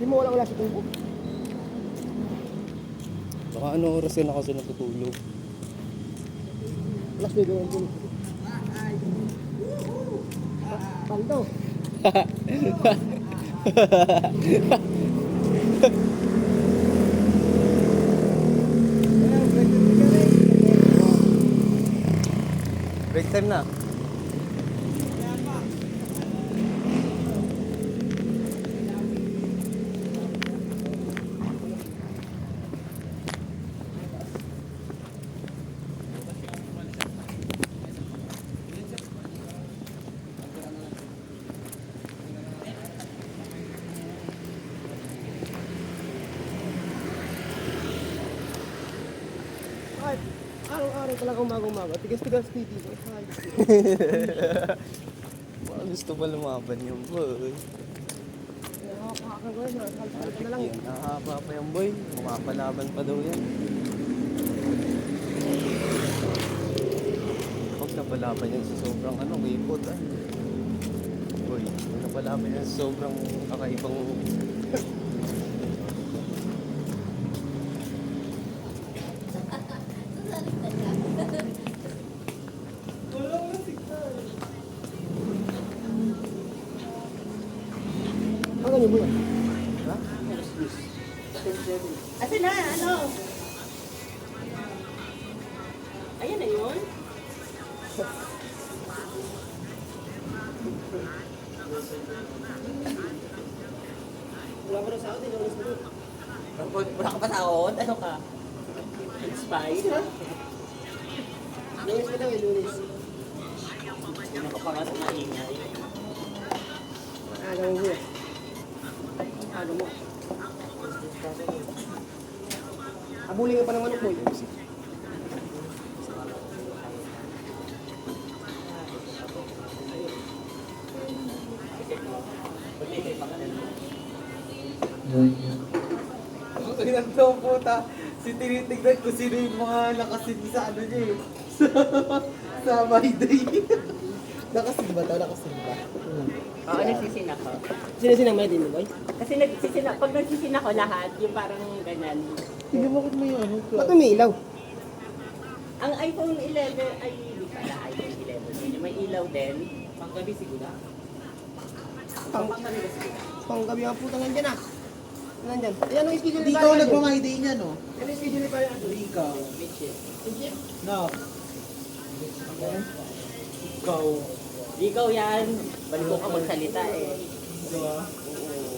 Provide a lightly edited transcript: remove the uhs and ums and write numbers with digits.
Hindi mo wala sa tubo. Baka ano oras ka na kasi natutulog? Alas 9 ang tulog. Paldo. Break time na. Ay, araw-araw talaga umaga-umaga. Tigas-tigas titi. Ay, Baka gusto pa lumaban yung boy. nakakakakan ko yun. Nakakakakan ka na lang. Yan, nakahaba pa yung boy. Pumapalaban pa daw yan. Huwag napalaban yan sa sobrang ano, kipot ah. Boy, huwag napalaban yan sa sobrang kakaibang... Ang ganyan mo yan. Ha? Asan na? Ano? Ayan na yun. Wala ko na sa atin. Wala sa Wala ka pa sahod? Ano ka? Spy? Lunes pa daw eh, lunes. Ano ka pa nga sa maingay? Aga mo yan. Aga mo. Abulin ka pa ng manok mo. Tingnan to, puta. Tinitignan ko sino yung mga nakasin sa ano niya eh. Sa my day. Nakasin ba to? Nakasin ba? Oo, nagsisina ko. Sinasinang may din mo, boy? Kasi pag nagsisina ko lahat, yung parang ganyan. Tingnan mo kung may ano. Ba't umiilaw? Ang iPhone 11, ay hindi pala iPhone 11. Yun, may ilaw din. Panggabi siguro. Panggabi ba siguro? Panggabi ang puta nandyan ah. Nandyan. Ayan ang schedule Hindi ni ka Pare. nagma-my day niya, no? Yan ang schedule ni Pare. Hindi ka. Mitchell. No. Ikaw. Ikaw yan. Balik ko ka magsalita eh. Diba? Oo.